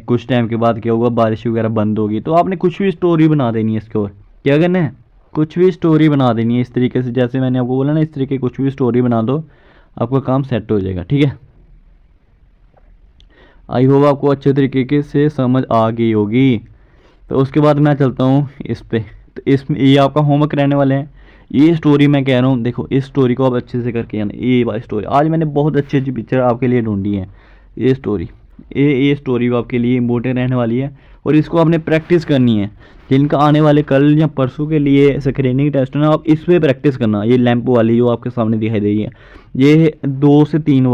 कुछ टाइम के बाद क्या होगा, बारिश वगैरह बंद होगी। तो आपने कुछ भी स्टोरी बना देनी है इसके, और क्या करना है, कुछ भी स्टोरी बना देनी है इस तरीके से, जैसे मैंने आपको बोला ना, इस तरीके की कुछ भी स्टोरी बना दो, आपका काम सेट हो जाएगा, ठीक है। आई होप आपको अच्छे तरीके से समझ आ गई होगी। तो उसके बाद मैं चलता हूँ इस पे। तो इसमें ये आपका होमवर्क रहने वाले हैं। ये स्टोरी मैं कह रहा हूँ, देखो इस स्टोरी को आप अच्छे से करके आना। ये वाली स्टोरी आज मैंने बहुत अच्छी अच्छी पिक्चर आपके लिए ढूंढी है। ये स्टोरी, ये स्टोरी आपके लिए इम्पोर्टेंट रहने वाली है। और इसको आपने प्रैक्टिस करनी है। जिनका आने वाले कल या परसों के लिए स्क्रीनिंग टेस्ट है ना, आप इस पर प्रैक्टिस करना। ये लैंप वाली जो आपके सामने दिखाई दे रही है, ये 2 से 3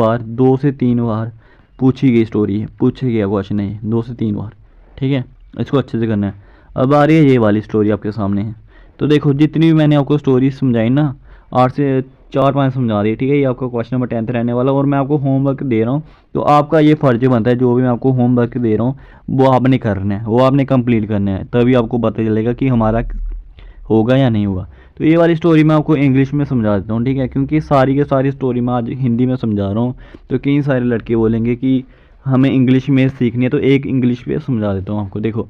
बार पूछी गई स्टोरी है, पूछे गया क्वेश्चन है, 2 से 3 बार, ठीक है। इसको अच्छे से करना है। अब आ रही है ये वाली स्टोरी आपके सामने है। तो देखो जितनी भी मैंने आपको स्टोरी समझाई ना, 8 से 4-5 समझा दी, ठीक है। ये आपका क्वेश्चन नंबर 10 रहने वाला। और मैं आपको होमवर्क दे रहा हूँ, तो आपका ये फ़र्ज बनता है, जो भी मैं आपको होमवर्क दे रहा हूँ वो आपने करना है, वो आपने कंप्लीट करना है, तभी आपको पता चलेगा कि हमारा होगा या नहीं होगा। तो ये वाली स्टोरी मैं आपको इंग्लिश में समझा देता हूँ, ठीक है। क्योंकि सारी की सारी स्टोरी मैं आज हिंदी में समझा रहा हूँ, तो कई सारे लड़के बोलेंगे कि हमें इंग्लिश में सीखनी है, तो एक इंग्लिश पे समझा देता हूँ आपको। देखो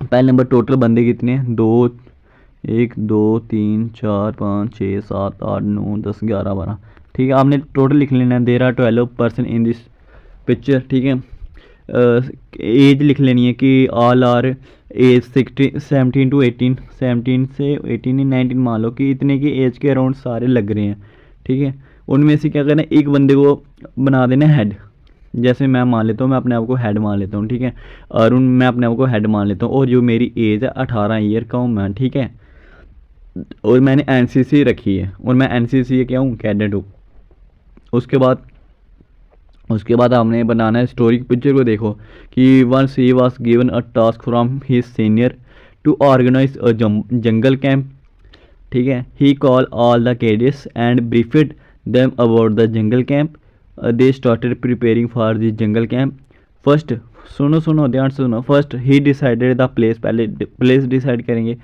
पहले नंबर, टोटल बंदे कितने हैं, 2, 1 2 3 4 5 6 7 8 9 10 11 12, ठीक है। आपने टोटल लिख लेना है। There are 12 person in this picture, ठीक है। एज लिख लेनी है कि ऑल आर एज 17 to 18, 17 से 18 19 मान लो कि इतने की एज के अराउंड सारे लग रहे हैं, ठीक है। उनमें से क्या करना है, एक बंदे को बना देना हेड। जैसे मैं मान लेता हूँ, मैं अपने आप को हेड मान लेता हूँ, ठीक है। अरुण, मैं अपने आप को हेड मान लेता हूँ। और जो मेरी एज है 18 ईयर का हूँ मैं, ठीक है। और मैंने एनसीसी रखी है, और मैं एनसीसी क्या हूँ, कैडेट हूँ। उसके बाद आपने बनाना है स्टोरी। पिक्चर को देखो कि once he was given a task from his senior to organise a jungle camp, ठीक है। He call all the cadets and briefed them about the jungle camp. They started preparing for the jungle camp. First, सुनो ध्यान से सुनो। First he decided the place, पहले प्लेस डिसाइड करेंगे।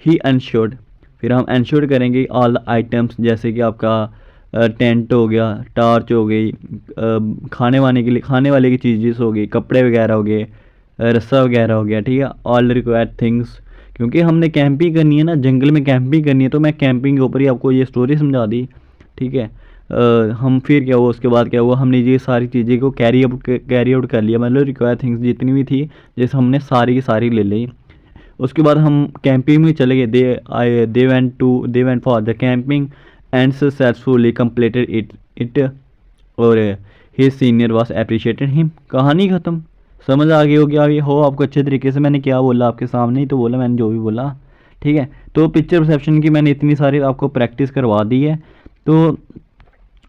ही एंश्योर्ड, फिर हम एंश्योर करेंगे ऑल द आइटम्स, जैसे कि आपका टेंट हो गया, टार्च हो गई, खाने वाने के लिए खाने वाले की चीज़ें हो गई, कपड़े वगैरह हो गए, रस्सा वगैरह हो गया, ठीक है। ऑल रिक्वायर्ड थिंग्स, क्योंकि हमने कैंपिंग करनी है ना, जंगल में कैंपिंग करनी है, तो मैं कैंपिंग के ऊपर ही आपको ये स्टोरी समझा दी, ठीक है। हम फिर क्या हुआ, उसके बाद क्या हुआ, हमने ये सारी चीज़ें को कैरी आउट कर लिया, मतलब रिक्वायर्ड थिंग्स जितनी भी थी, जैसे हमने सारी की सारी ले ली। उसके बाद हम कैंपिंग में चले गए। They went for the camping and successfully completed it और his senior was appreciated him. कहानी ख़त्म। समझ आ गई होगी, अभी हो आपको अच्छे तरीके से। मैंने क्या बोला आपके सामने ही तो बोला मैंने, जो भी बोला ठीक है। तो पिक्चर परसेप्शन की मैंने इतनी सारी आपको प्रैक्टिस करवा दी है, तो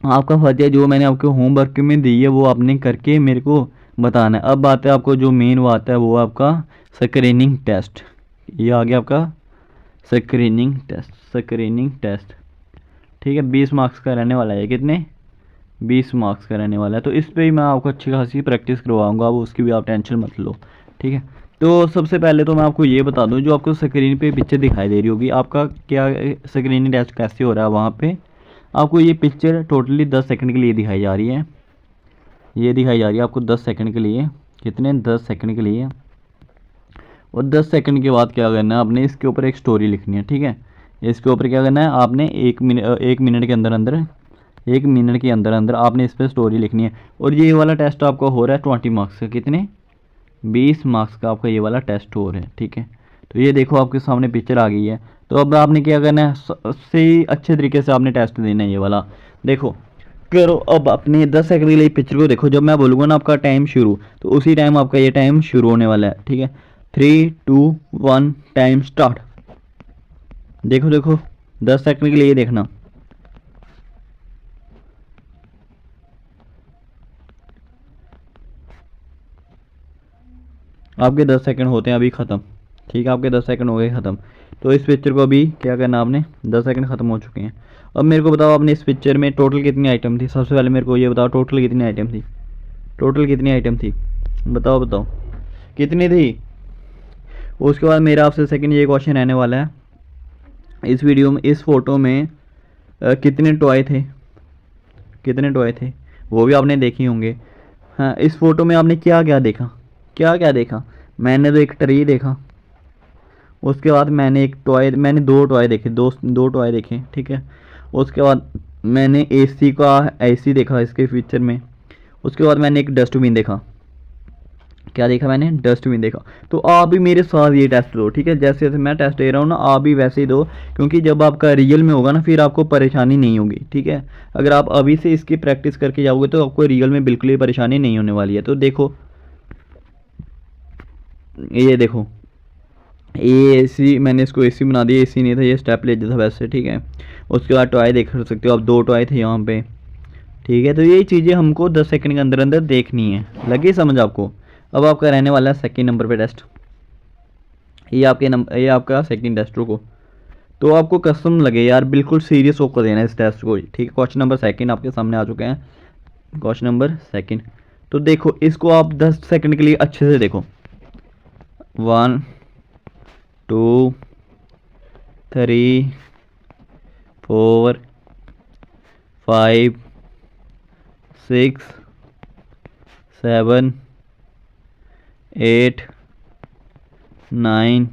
आपका फर्ज है जो मैंने आपको होमवर्क में दी है वो आपने करके मेरे को बताना है। अब बात है आपको जो मेन बात है वो आपका स्क्रीनिंग टेस्ट। ये आ गया आपका स्क्रीनिंग टेस्ट। ठीक है, 20 मार्क्स का रहने वाला है। कितने? 20 मार्क्स का रहने वाला है। तो इस पे ही मैं आपको अच्छी खासी प्रैक्टिस करवाऊंगा, अब उसकी भी आप टेंशन मत लो। ठीक है, तो सबसे पहले तो मैं आपको ये बता दूं, जो आपको स्क्रीन पे पिक्चर दिखाई दे रही होगी, आपका क्या स्क्रीनिंग टेस्ट कैसे हो रहा है वहाँ पे आपको ये पिक्चर टोटली 10 सेकंड के लिए दिखाई जा रही है। ये दिखाई जा रही है आपको 10 सेकंड के लिए। कितने? 10 सेकंड के लिए। और 10 सेकंड के बाद क्या करना है, आपने इसके ऊपर एक स्टोरी लिखनी है। ठीक है, इसके ऊपर क्या करना है, आपने 1 मिनट के अंदर अंदर 1 मिनट के अंदर अंदर आपने इस पर स्टोरी लिखनी है। और ये वाला टेस्ट आपका हो रहा है 20 मार्क्स का। कितने? 20 मार्क्स का आपका ये वाला टेस्ट हो रहा है। ठीक है, तो ये देखो आपके सामने पिक्चर आ गई है। तो अब आपने क्या करना है, सही अच्छे तरीके से आपने टेस्ट देना है। ये वाला देखो करो। अब अपने 10 सेकंड के लिए पिक्चर को देखो, जब मैं बोलूँगा ना आपका टाइम शुरू, तो उसी टाइम आपका ये टाइम शुरू होने वाला है। ठीक है, 3 2 1 टाइम स्टार्ट। देखो देखो 10 सेकंड के लिए देखना। आपके 10 सेकंड होते हैं अभी ख़त्म। ठीक है, आपके 10 सेकंड हो गए ख़त्म। तो इस पिक्चर को अभी क्या करना, आपने 10 सेकंड ख़त्म हो चुके हैं। अब मेरे को बताओ आपने इस पिक्चर में टोटल कितनी आइटम थी। सबसे पहले मेरे को ये बताओ टोटल कितनी आइटम थी। टोटल कितनी आइटम थी बताओ बताओ कितनी थी। उसके बाद मेरा आपसे सेकंड ये क्वेश्चन रहने वाला है, इस वीडियो में इस फ़ोटो में कितने टॉय थे। कितने टॉय थे वो भी आपने देखी होंगे। हाँ, इस फ़ोटो में आपने क्या क्या देखा, क्या क्या देखा। मैंने तो एक ट्री देखा। उसके बाद मैंने दो टॉय देखे, दो टॉय देखे। ठीक है, उसके बाद मैंने एसी देखा इसके फीचर में। उसके बाद मैंने एक डस्टबिन देखा। क्या देखा मैंने? डस्टबिन देखा। तो आप भी मेरे साथ ये टेस्ट दो। ठीक है, जैसे जैसे मैं टेस्ट दे रहा हूँ ना, आप भी वैसे ही दो, क्योंकि जब आपका रियल में होगा ना फिर आपको परेशानी नहीं होगी। ठीक है, अगर आप अभी से इसकी प्रैक्टिस करके जाओगे तो आपको रियल में बिल्कुल ही परेशानी नहीं होने वाली है। तो देखो ये देखो, ये एसी, मैंने इसको एसी बना दिया। एसी नहीं था, ये स्टेपलेजर था वैसे। ठीक है, उसके बाद टॉय देख सकते हो आप, दो टॉय थे यहाँ पे। ठीक है, तो ये चीज़ें हमको 10 सेकंड के अंदर अंदर देखनी है। लगी समझ आपको? अब आपका रहने वाला है सेकंड नंबर पे टेस्ट। ये आपका सेकंड टेस्ट। रुको, तो आपको कसम लगे यार बिल्कुल सीरियस होकर देना है इस टेस्ट को। ठीक है, क्वेश्चन नंबर सेकंड आपके सामने आ चुके हैं। क्वेश्चन नंबर सेकंड, तो देखो इसको आप 10 सेकंड के लिए अच्छे से देखो। 1 2 3 4 5 6 7 8 9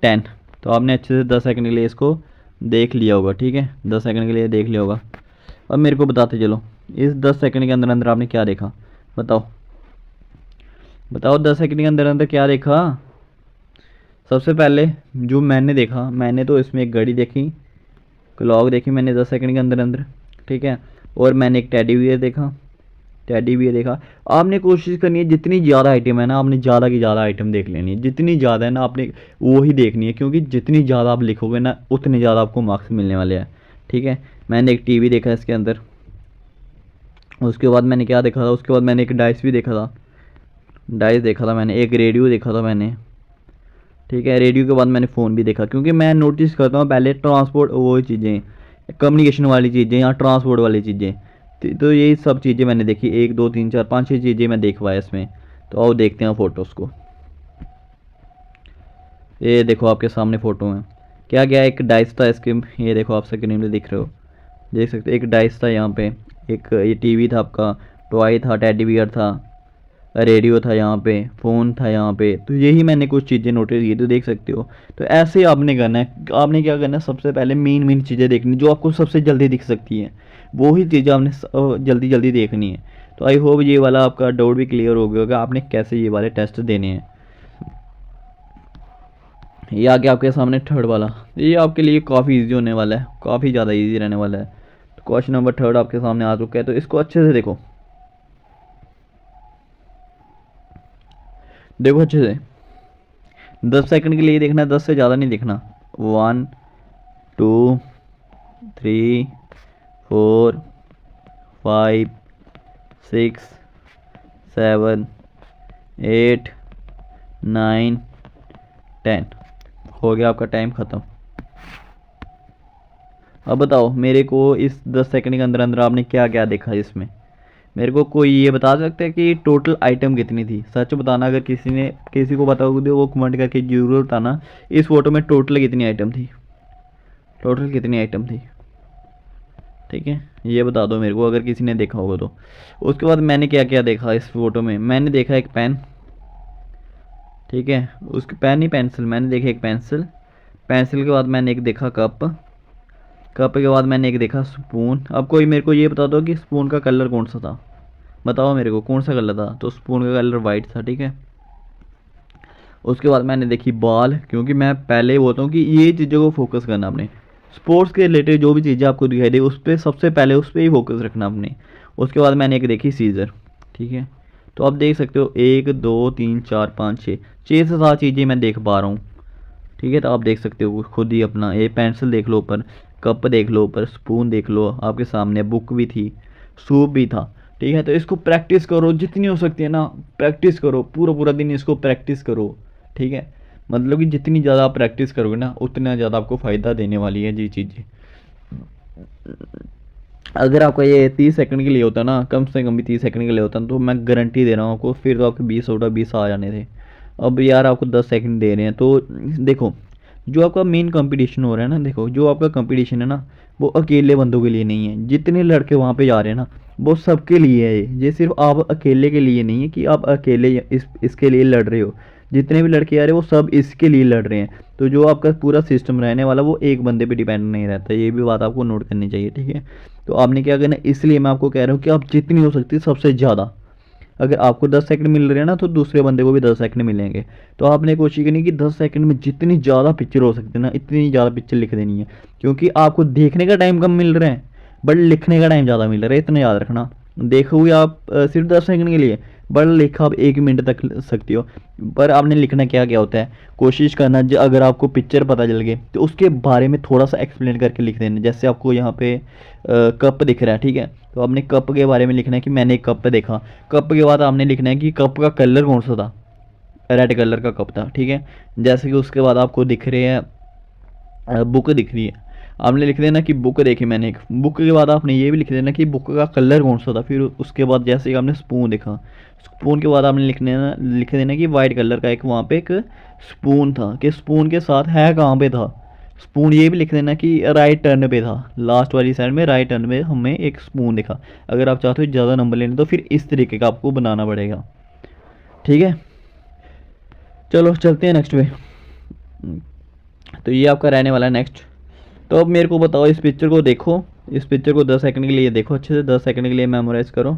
10। तो आपने अच्छे से 10 सेकंड के लिए इसको देख लिया होगा। ठीक है, 10 सेकंड के लिए देख लिया होगा। अब मेरे को बताते चलो, इस 10 सेकंड के अंदर अंदर आपने क्या देखा। बताओ बताओ 10 सेकंड के अंदर अंदर क्या देखा। सबसे पहले जो मैंने देखा, मैंने तो इसमें एक घड़ी देखी, क्लॉक देखी मैंने 10 सेकंड के अंदर अंदर। ठीक है, और मैंने एक टेडी बियर देखा। टेडी बियर देखा। आपने कोशिश करनी है जितनी ज़्यादा आइटम है ना, आपने ज़्यादा की ज़्यादा आइटम देख लेनी है। जितनी ज़्यादा है ना आपने वो ही देखनी है, क्योंकि जितनी ज़्यादा आप लिखोगे ना उतने ज़्यादा आपको मार्क्स मिलने वाले हैं। ठीक है, मैंने एक टीवी देखा इसके अंदर। उसके बाद मैंने क्या देखा था, उसके बाद मैंने एक डाइस भी देखा था। डाइस देखा था मैंने, एक रेडियो देखा था मैंने। ठीक है, रेडियो के बाद मैंने फ़ोन भी देखा, क्योंकि मैं नोटिस करता हूँ पहले ट्रांसपोर्ट वो चीज़ें, कम्युनिकेशन वाली चीज़ें या ट्रांसपोर्ट वाली चीज़ें। तो यही सब चीज़ें मैंने देखी, 1 2 3 4 5 6 चीज़ें मैं देखवाया इसमें। तो आओ देखते हैं फ़ोटोज़ को। ये देखो आपके सामने फ़ोटो है। क्या क्या, एक डाइस था इसके, ये देखो आप स्क्रीन में दिख रहे हो, देख सकते हो। एक डाइस था यहाँ पे, एक ये टीवी था आपका, टॉय था, टेडी बियर था, रेडियो था यहाँ पे, फ़ोन था यहाँ पे। तो यही मैंने कुछ चीज़ें नोटिस की, तो देख सकते हो। तो ऐसे ही आपने करना है। आपने क्या करना है, सबसे पहले मेन चीज़ें देखनी जो आपको सबसे जल्दी दिख सकती हैं, वो ही चीज़ें आपने जल्दी जल्दी देखनी है। तो आई होप ये वाला आपका डाउट भी क्लियर हो गया होगा आपने कैसे ये वाले टेस्ट देने हैं। ये आगे आपके सामने थर्ड वाला, ये आपके लिए काफ़ी इजी होने वाला है, काफ़ी ज़्यादा इजी रहने वाला है। तो क्वेश्चन नंबर थर्ड आपके सामने आ चुका है, तो इसको अच्छे से देखो। देखो अच्छे से, 10 सेकंड के लिए देखना है, 10 से ज़्यादा नहीं देखना। 1 2 3 4 5 6 7 8 9 10। हो गया आपका टाइम ख़त्म। अब बताओ मेरे को इस 10 सेकंड के अंदर अंदर आपने क्या क्या देखा इसमें। मेरे को कोई ये बता सकता है कि टोटल आइटम कितनी थी। सच बताना, अगर किसी को पता होगा तो वो कमेंट करके जरूर बताना इस फोटो में टोटल कितनी आइटम थी, टोटल कितनी आइटम थी। ठीक है, ये बता दो मेरे को अगर किसी ने देखा होगा तो। उसके बाद मैंने क्या क्या देखा इस फोटो में। मैंने देखा एक पेन, ठीक है, उसके पेन ही पेंसिल, मैंने देखा एक पेंसिल। पेंसिल के बाद मैंने एक देखा कप, कप के बाद मैंने एक देखा स्पून। अब कोई मेरे को ये बता दो कि स्पून का कलर कौन सा था, बताओ मेरे को कौन सा कलर था। तो स्पून का कलर वाइट था, ठीक है। उसके बाद मैंने देखी बॉल, क्योंकि मैं पहले ही बोलता हूँ कि ये चीज़ों को फोकस करना आपने। स्पोर्ट्स के रिलेटेड जो भी चीज़ें आपको दिखाई दे उस पर सबसे पहले उस पर ही फोकस रखना आपने। उसके बाद मैंने एक देखी सीज़र, ठीक है। तो आप देख सकते हो 1 2 3 4 5 6 6 से 7 चीज़ें मैं देख पा रहा हूँ, ठीक है। तो आप देख सकते हो खुद ही अपना, ये पेंसिल देख लो ऊपर, कप देख लो ऊपर, स्पून देख लो आपके सामने, बुक भी थी, सूप भी था, ठीक है। तो इसको प्रैक्टिस करो जितनी हो सकती है ना, प्रैक्टिस करो पूरा पूरा दिन इसको प्रैक्टिस करो, ठीक है। मतलब कि जितनी ज़्यादा आप प्रैक्टिस करोगे ना उतना ज़्यादा आपको फ़ायदा देने वाली है जी चीज़ें। अगर आपका ये 30 सेकंड के लिए होता ना, कम से कम भी 30 सेकंड के लिए होता ना, तो मैं गारंटी दे रहा हूँ आपको, फिर तो आपके 20 आ जाने थे। अब यार आपको 10 सेकंड दे रहे हैं। तो देखो जो आपका मेन कंपटीशन हो रहा है ना, देखो जो आपका कंपटीशन है ना वो अकेले बंदों के लिए नहीं है। जितने लड़के वहाँ पे जा रहे हैं ना वो सबके लिए है। ये सिर्फ आप अकेले के लिए नहीं है कि आप अकेले इसके लिए लड़ रहे हो। जितने भी लड़के आ रहे हैं वो सब इसके लिए लड़ रहे हैं। तो जो आपका पूरा सिस्टम रहने वाला वो एक बंदे पे डिपेंड नहीं रहता, ये भी बात आपको नोट करनी चाहिए, ठीक है। तो आपने क्या करना, इसलिए मैं आपको कह रहा हूँ कि आप जितनी हो सकती है सबसे ज़्यादा, अगर आपको 10 सेकंड मिल रहे हैं ना तो दूसरे बंदे को भी 10 सेकंड मिलेंगे। तो आपने कोशिश करनी कि 10 सेकंड में जितनी ज़्यादा पिक्चर हो सकती है ना इतनी ज़्यादा पिक्चर लिख देनी है। क्योंकि आपको देखने का टाइम कम मिल रहा है बट लिखने का टाइम ज़्यादा मिल रहा है, इतना याद रखना। देखोगे आप सिर्फ 10 सेकंड के लिए, बट लिखा आप 1 मिनट तक सकती हो। पर आपने लिखना क्या क्या होता है, कोशिश करना अगर आपको पिक्चर पता चल गई तो उसके बारे में थोड़ा सा एक्सप्लेन करके लिख देना। जैसे आपको यहाँ पे कप दिख रहा है, ठीक है, तो आपने कप के बारे में लिखना है कि मैंने एक कप देखा। कप के बाद आपने लिखना है कि कप का कलर कौन सा था, रेड कलर का कप था, ठीक है। जैसे कि उसके बाद आपको दिख रहे हैं बुक दिख रही है, आपने लिख देना कि बुक देखी मैंने एक। बुक के बाद आपने ये भी लिख देना कि बुक का कलर कौन सा था। फिर उसके बाद जैसे कि आपने स्पून देखा, स्पून के बाद आपने लिख देना कि वाइट कलर का एक वहाँ पे एक स्पून था, कि स्पून के साथ है कहाँ पे था स्पून। ये भी लिख देना कि राइट टर्न पे था, लास्ट वाली साइड में राइट टर्न में हमें एक स्पून दिखा। अगर आप चाहते हो ज़्यादा नंबर लेने तो फिर इस तरीके का आपको बनाना पड़ेगा, ठीक है। चलो चलते हैं नेक्स्ट पे। तो ये आपका रहने वाला है नेक्स्ट। तो अब मेरे को बताओ, इस पिक्चर को देखो, इस पिक्चर को 10 सेकंड के लिए देखो अच्छे से, 10 सेकंड के लिए मेमोराइज़ करो,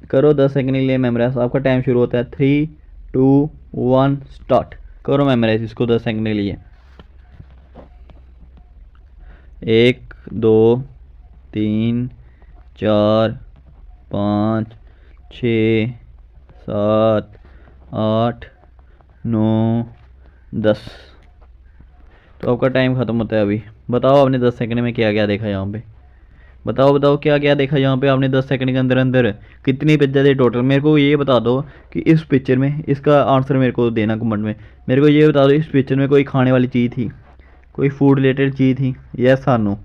करो 10 सेकंड के लिए मेमोराइज। आपका टाइम शुरू होता है 3 2 1 स्टार्ट। करो मेमोराइज इसको 10 सेकंड के लिए। 1 2 3 4 5 6 7 8 9 10। तो आपका टाइम ख़त्म होता है अभी। बताओ आपने 10 सेकंड में क्या क्या देखा यहाँ पे, बताओ बताओ क्या क्या देखा यहाँ पे आपने 10 सेकंड के अंदर अंदर। कितनी पिक्चर थी टोटल, मेरे को ये बता दो कि इस पिक्चर में, इसका आंसर मेरे को देना कमेंट में। मेरे को ये बता दो इस पिक्चर में कोई खाने वाली चीज़ थी, कोई फूड रिलेटेड चीज़ थी, यस और नो,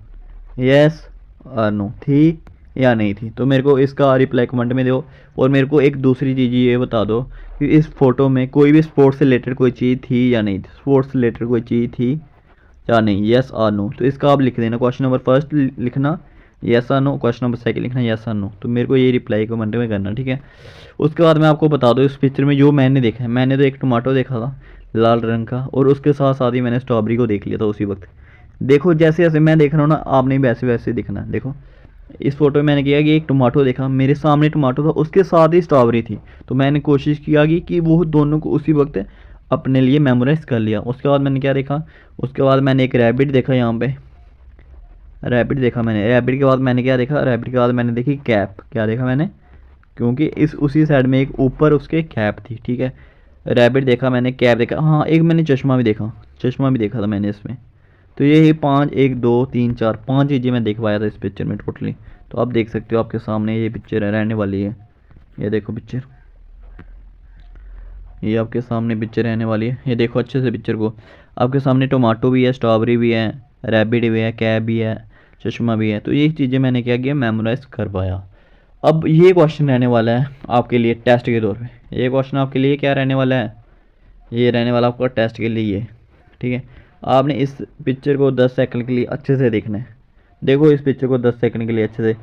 यस और नो, थी या नहीं थी। तो मेरे को इसका रिप्लाई कमेंट में दो। और मेरे को एक दूसरी चीज़ ये बता दो कि इस फोटो में कोई भी स्पोर्ट्स से रिलेटेड कोई चीज़ थी या नहीं थी, स्पोर्ट्स से रिलेटेड कोई चीज़ थी या नहीं, यस और नो। तो इसका आप लिख देना, क्वेश्चन नंबर फर्स्ट लिखना यस और नो, क्वेश्चन नंबर सेकंड लिखना यस और नो। तो मेरे को ये रिप्लाई कमेंट में करना, ठीक है। उसके बाद मैं आपको बता दूँ इस पिक्चर में जो मैंने देखा है, मैंने तो एक टमाटो देखा था लाल रंग का, और उसके साथ साथ ही मैंने स्ट्रॉबेरी को देख लिया था उसी वक्त। देखो जैसे जैसे मैं देख रहा हूँ ना आपने वैसे वैसे दिखना। देखो इस फोटो में मैंने किया कि एक टमाटो देखा, मेरे सामने टमाटो था, उसके साथ ही स्ट्रॉबेरी थी। तो मैंने कोशिश किया कि वो दोनों को उसी वक्त अपने लिए मेमोराइज कर लिया। उसके बाद मैंने क्या देखा, उसके बाद मैंने एक रैबिट देखा यहाँ पे, रैबिट देखा मैंने। रैबिट के बाद मैंने क्या देखा, रैबिट के बाद मैंने देखी कैप। क्या देखा मैंने, क्योंकि इस उसी साइड में एक ऊपर उसके कैप थी, ठीक है। रैबिट देखा मैंने, कैप देखा, हाँ एक मैंने चश्मा भी देखा था मैंने इसमें। तो ये 5, 1 2 3 4 5 चीज़ें मैं देख पाया था इस पिक्चर में टोटली। तो आप देख सकते हो आपके सामने ये पिक्चर रहने वाली है। ये देखो पिक्चर, ये आपके सामने पिक्चर रहने वाली है। ये देखो अच्छे से पिक्चर को, आपके सामने टोमाटो भी है, स्ट्रॉबेरी भी है, रैबिट भी है, कैप भी है, चश्मा भी है। तो यही चीज़ें मैंने क्या किया, मेमोराइज कर पाया। अब ये क्वेश्चन रहने वाला है आपके लिए टेस्ट के तौर पे। ये क्वेश्चन आपके लिए क्या रहने वाला है, ये रहने वाला आपका टेस्ट के लिए, ठीक है। आपने इस पिक्चर को 10 सेकंड के लिए अच्छे से देखना है। देखो इस पिक्चर को 10 सेकंड के लिए अच्छे से।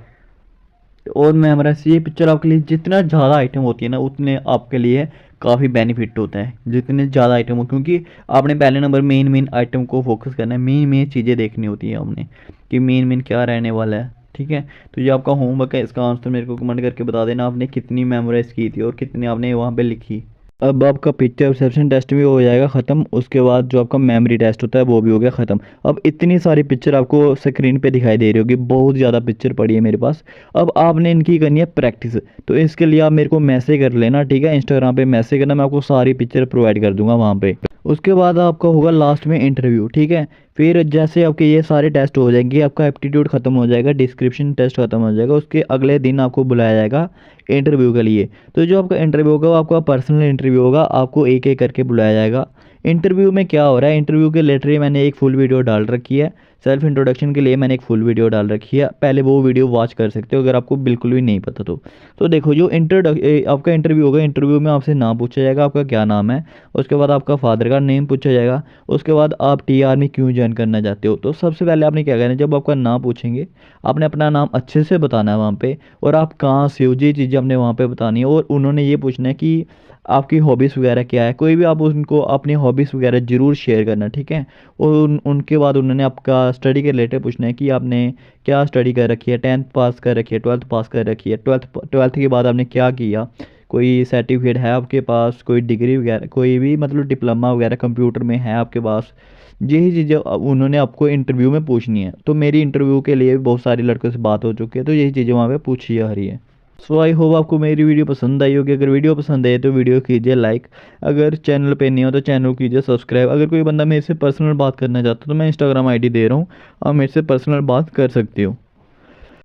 और मैं हमारा ये पिक्चर आपके लिए जितना ज़्यादा आइटम होती है ना, उतने आपके लिए काफ़ी बेनिफिट होता है, जितने ज़्यादा आइटम हो। क्योंकि आपने पहले नंबर मेन आइटम को फोकस करना है, मेन चीज़ें देखनी होती है आपने कि मेन क्या रहने वाला है, ठीक है। तो ये आपका होमवर्क है, इसका आंसर मेरे को कमेंट करके बता देना आपने कितनी मेमोराइज़ की थी और कितनी आपने वहाँ पे लिखी। अब आपका पिक्चर परसेप्शन टेस्ट भी हो जाएगा ख़त्म, उसके बाद जो आपका मेमोरी टेस्ट होता है वो भी हो गया ख़त्म। अब इतनी सारी पिक्चर आपको स्क्रीन पे दिखाई दे रही होगी, बहुत ज़्यादा पिक्चर पड़ी है मेरे पास। अब आपने इनकी करनी है प्रैक्टिस। तो इसके लिए आप मेरे को मैसेज कर लेना, ठीक है, इंस्टाग्राम पे मैसेज करना, मैं आपको सारी पिक्चर प्रोवाइड कर दूंगा वहाँ पे। उसके बाद आपका होगा लास्ट में इंटरव्यू, ठीक है। फिर जैसे आपके ये सारे टेस्ट हो जाएंगे, आपका एप्टीट्यूड ख़त्म हो जाएगा, डिस्क्रिप्शन टेस्ट ख़त्म हो जाएगा, उसके अगले दिन आपको बुलाया जाएगा इंटरव्यू के लिए। तो जो आपका इंटरव्यू होगा वो आपका पर्सनल इंटरव्यू होगा, आपको एक एक करके बुलाया जाएगा। इंटरव्यू में क्या हो रहा है, इंटरव्यू के लेटर में मैंने एक फुल वीडियो डाल रखी है, सेल्फ इंट्रोडक्शन के लिए मैंने एक फुल वीडियो डाल रखी है, पहले वो वीडियो वॉच कर सकते हो अगर आपको बिल्कुल भी नहीं पता तो देखो जो आपका इंटरव्यू होगा, इंटरव्यू में आपसे नाम पूछा जाएगा, आपका क्या नाम है। उसके बाद आपका फादर का नेम पूछा जाएगा। उसके बाद आप टीआर में क्यों ज्वाइन करना चाहते हो। तो सबसे पहले आपने क्या करना है, जब आपका नाम पूछेंगे आपने अपना नाम अच्छे से बताना है वहाँ पे, और आप कहाँ से हो, ये चीज़ें आपने वहाँ पे बतानी है। और उन्होंने ये पूछना है कि आपकी हॉबीज़ वगैरह क्या है, कोई भी आप उनको अपनी हॉबीज़ वगैरह ज़रूर शेयर करना, ठीक है। और उनके बाद उन्होंने आपका स्टडी के रिलेटेड पूछना है कि आपने क्या स्टडी कर रखी है, 10th पास कर रखी है, 12th पास कर रखी है, 12th के बाद आपने क्या किया, कोई सर्टिफिकेट है आपके पास, कोई डिग्री वगैरह, कोई भी मतलब डिप्लोमा वगैरह कंप्यूटर में है आपके पास। यही चीज़ें उन्होंने आपको इंटरव्यू में पूछनी है। तो मेरी इंटरव्यू के लिए भी बहुत सारे लड़कों से बात हो चुकी है, तो यही चीज़ें वहाँ पे पूछी जा रही है। सो आई होप आपको मेरी वीडियो पसंद आई होगी। अगर वीडियो पसंद आए तो वीडियो कीजिए लाइक, अगर चैनल पे नहीं हो तो चैनल कीजिए सब्सक्राइब। अगर कोई बंदा मेरे से पर्सनल बात करना चाहता है तो मैं इंस्टाग्राम आईडी दे रहा हूँ, आप मेरे से पर्सनल बात कर सकते हो।